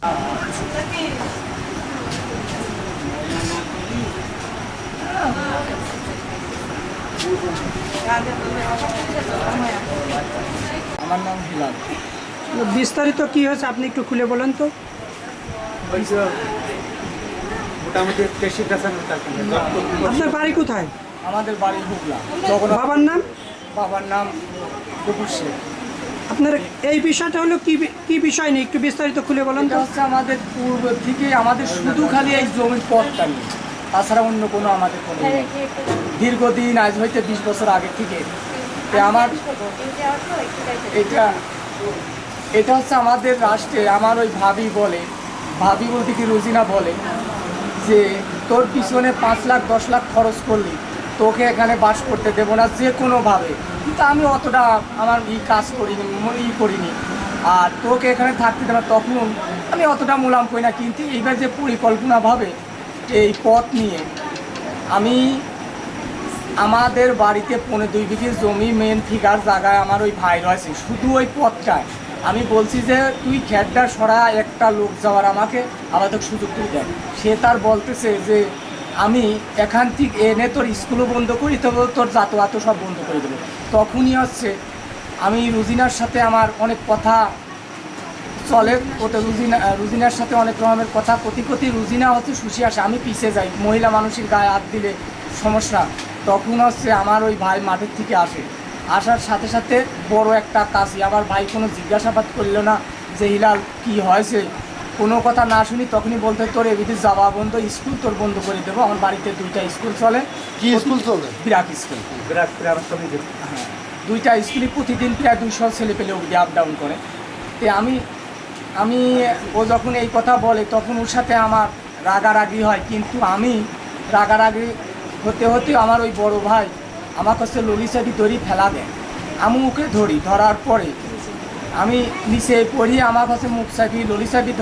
আমার নাম হিলাল। বিস্তারিত কি হয়েছে আপনি একটু খুলে বলেন তো। মোটামুটি 83,000 আপনার বাড়ি কোথায়? আমাদের বাড়ি হুগলা। বাবার নাম? বাবার নাম গফুর শেখ। আপনার এই বিষয়টা হলো কি বিষয় নিয়ে একটু বিস্তারিত খুলে বলেন এটা তো। হচ্ছে আমাদের পূর্ব থেকে আমাদের শুধু খালি এই জমির পথটা নিয়ে, তাছাড়া অন্য কোনো আমাদের কোনো নেই। দীর্ঘদিন আজ হইতে 20 বছর আগে থেকে আমার এটা হচ্ছে আমাদের রাষ্ট্রে আমার ওই ভাবি বলতে কি রোজিনা বলে যে তোর পিছনে 5 লাখ 10 লাখ খরচ করলি, তোকে এখানে বাস করতে দেবো না যে কোনোভাবে। কিন্তু আমি অতটা আমার কাজ করিনি আর তোকে এখানে থাকতে দেবো, তখন আমি অতটা মোলাম করি না। কিন্তু এইবার যে পরিকল্পনাভাবে এই পথ নিয়ে আমি আমাদের বাড়িতে 2.5 বিঘে জমি মেন ফিগার জায়গায় আমার ওই ভাই রয়েছে, শুধু ওই পথটায় আমি বলছি যে তুই খেটটা সরা একটা লোক যাওয়ার আমাকে আলাদা সুযোগ তুই দেয়। সে তার বলতেছে যে আমি এখান থেকে এনে তোর স্কুলও বন্ধ করি, তবে তোর যাতায়াতও সব বন্ধ করে দেবো। তখনই হচ্ছে আমি রুজিনার সাথে আমার অনেক কথা চলে, ওটা রুজিনার সাথে অনেক রকমের কথা প্রতি রুজিনা হচ্ছে সুশি আসে, আমি পিছিয়ে যাই, মহিলা মানুষের গায়ে হাত দিলে সমস্যা। তখন হচ্ছে আমার ওই ভাই মাঠের থেকে আসার সাথে সাথে বড় একটা কাশি, আমার ভাই কোনো জিজ্ঞাসাবাদ করলো না যে হিলাল কি হয়েছে, কোনো কথা না শুনি তখনই বলতে তোর এবিধি যাওয়া বন্ধ, স্কুল তোর বন্ধ করে দেবো। আমার বাড়িতে 2টা স্কুল চলে। কি স্কুল চলে? বিরাট স্কুল। হ্যাঁ, 2টা স্কুলই প্রতিদিন প্রায় 200 ছেলে পেলে অবধি আপ ডাউন করে। তো আমি ও যখন এই কথা বলে তখন ওর সাথে আমার রাগারাগি হয়, কিন্তু আমি রাগারাগি হতে আমার ওই বড় ভাই আমার কাছে ললিচাবি ধরি ফেলা দেয়। আমি ওকে ধরার পরে আমি নিচে পড়ি, আমার কাছে মুখ চাপি ললিচাবি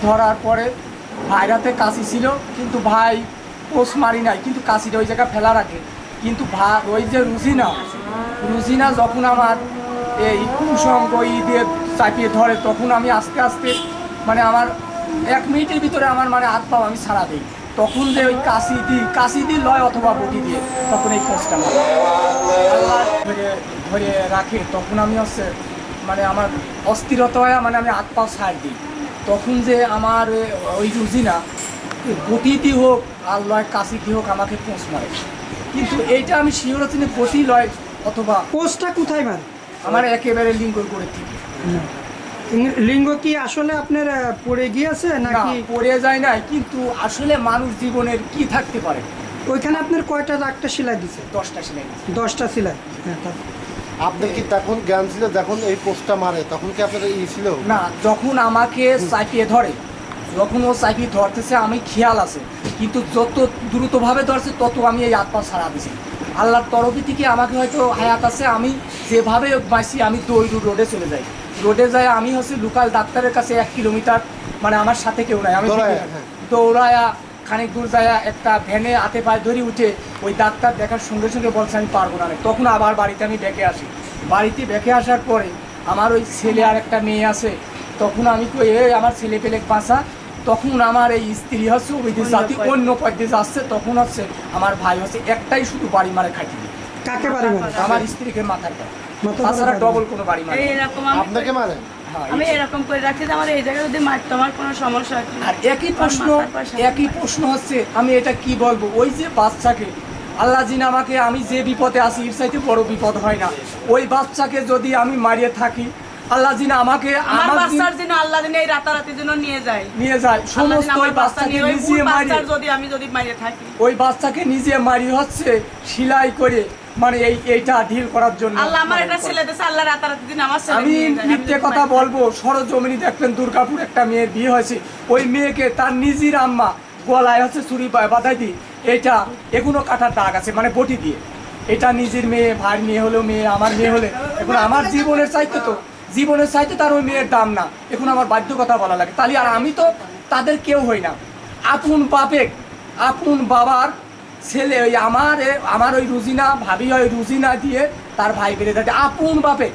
ধরার পরে ভাইরাতে কাশি ছিল, কিন্তু ভাই পোষ মারি নাই, কিন্তু কাশিটা ওই জায়গায় ফেলা রাখে। কিন্তু ওই যে রুজিনা যখন আমার এই কুসঙ্গ দিয়ে চাপিয়ে ধরে, তখন আমি আস্তে আস্তে মানে আমার 1 মিনিটের ভিতরে আমার মানে হাত পাও আমি ছাড়া দিই। তখন যে ওই কাশি দিই লয় অথবা বটি দিয়ে তখন এই পোস্টটা আল্লাহ ধরে রাখে। তখন আমি হচ্ছে মানে আমার অস্থিরতা হয়, মানে আমি হাত পাও ছাড় দিই। তখন যে আমার ওই রুজিনা গতিটি হোক আর লয় কাশি কি হোক আমাকে পোঁচ মারে, কিন্তু এইটা আমি শিওর হচ্ছি না গতি লয় অথবা পোস্টটা কোথায় মারে? আমার একেবারে লিঙ্গর করে থেকে। লিঙ্গ কি আসলে আপনার পড়ে গিয়েছে নাকি? পড়ে যায় না, কিন্তু আসলে মানুষ জীবনের কি থাকতে পারে। ওইখানে আপনার কয়টা একটা সেলাই দিছে? 10টা সেলাই। 10টা সেলাই। হ্যাঁ, আপনার কি তখন জ্ঞান ছিল যখন এই পোস্টটা মারে? তখন কি আপনার ছিল না? যখন আমাকে চাপিয়ে ধরে, যখন ও চাপিয়ে ধরতেছে আমি খেয়াল আছে, কিন্তু যত দ্রুতভাবে ধরছে তত আমি এই হাত পা ছাড়া দিছি। আল্লাহর তরফি থেকে আমাকে হয়তো হায়াত আছে, আমি যেভাবে বাঁচি আমি রোডে চলে যাই। রোডে যাই আমি হচ্ছে লোকাল ডাক্তারের কাছে 1 কিলোমিটার, মানে আমার সাথে কেউ নাই, আমি দৌড়ায়া খানিক দূর যায় একটা ভ্যানে হাতে পায়ে ধরে উঠে ওই ডাক্তার দেখার সঙ্গে সঙ্গে বলছে আমি পারবো না। তখন আবার বাড়িতে আমি বেঁকে আসি। বাড়িতে বেঁকে আসার পরে আমার ওই ছেলে আর একটা মেয়ে আছে, তখন আমি আমার ছেলে পেলে বাঁচা। তখন আমার এই স্ত্রী হচ্ছে ওই জাতি অন্য পথে যাচ্ছে, তখন হচ্ছে আমার ভাই হচ্ছে একটাই শুধু বাড়ি মারে খাটি। কাকে বাড়ি মারে? আমার স্ত্রীকে মাথার পর, তাছাড়া ডবল কোনো বাড়ি মারে। আপনাকে মারে? আমি এরকম করে রাখছি যে আমার এই জায়গায় যদি মারতো আমার কোনো সমস্যা হয় না। আর একই প্রশ্ন হচ্ছে আমি এটা কি বলবো, ওই যে বাচ্চাকে আল্লাহ জিন আমাকে, আমি যে বিপদে আছি এর চাইতে বড় বিপদ হয় না। ওই বাচ্চাকে যদি আমি মারিয়ে থাকি, আল্লাহ জিন আমাকে আমার বাচ্চার জন্য আল্লাহ দিন এই রাতারাতির জন্য নিয়ে যায় সমস্ত ওই বাচ্চাকে নিজে মারি, আমি যদি মারিয়ে থাকি ওই বাচ্চাকে নিজে মারি হচ্ছে সেলাই করে, মানে এইটা ঢিল করার জন্য। আল্লাহ আমার একটা ছেলে দেশে, আল্লাহ রাতারাতি দিন আমার ছেলে আমি মিথ্যে কথা বলবো? সরজমিনি দেখবেন দুর্গাপুর একটা মেয়ের বিয়ে হয়েছে, ওই মেয়েকে তার নিজের আম্মা গলায় হচ্ছে ছুরি বাঁধাই দিই, এটা এখনো কাটার দাগ আছে, মানে বটি দিয়ে। এটা নিজের মেয়ে, ভাই মেয়ে হলেও মেয়ে, আমার মেয়ে হলে এখন আমার জীবনের চাইতে তার ওই মেয়ের দাম না, এখন আমার বাধ্যকতা বলা লাগে। তাহলে আর আমি তো তাদের কেউ হই না। আপন বাবার ছেলে ওই আমার ওই রুজিনা ভাবি, ওই রুজিনা দিয়ে তার ভাই বেড়ে থাকে আপন বাপে,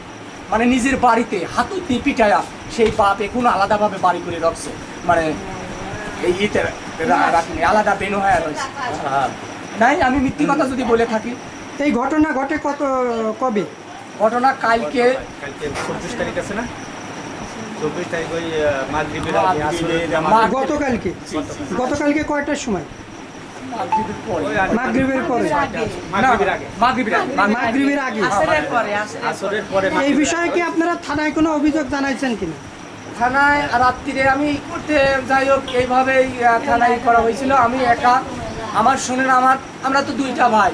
মানে নিজের বাড়িতে হাতুড়ি পিটায়া সেই বাপ এখন আলাদাভাবে বাড়ি করে রাখছে, মানে এই ইতে রাখিনি, আলাদা বেনু হয়ে রয়েছে। নাই আমি মিথ্যে কথা যদি বলে থাকি। এই ঘটনা ঘটে কবে? ঘটনা কালকে 24 তারিখ আছে না, 24 তারিখ ওই মাগরিবের আগে গতকালকে কয়টার সময়? মাগরিবের পরে। মাগরিবের পরে। মাগরিবের আগে মাগরিবের আগে। আসরের পরে এই বিষয়ে কি আপনারা থানায় কোনো অভিযোগ জানাইছেন কিনা? থানায় রাত্রিরে আমি করতে যাই হোক এইভাবেই থানায় করা হয়েছিল। আমি একা, আমার শোনেন আমরা তো দুইটা ভাই,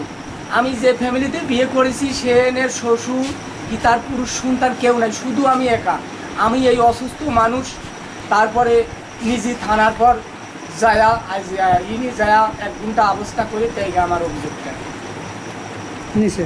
আমি যে ফ্যামিলিতে বিয়ে করেছি সেনের শ্বশুর কি তার পুরুষ সন্তান কেউ নাই, শুধু আমি একা। আমি এই অসুস্থ মানুষ, তারপরে নিজে থানার পর যায়া যায়া 1 ঘন্টা অবস্থা করে তাই আমার অভিযোগটা নিচে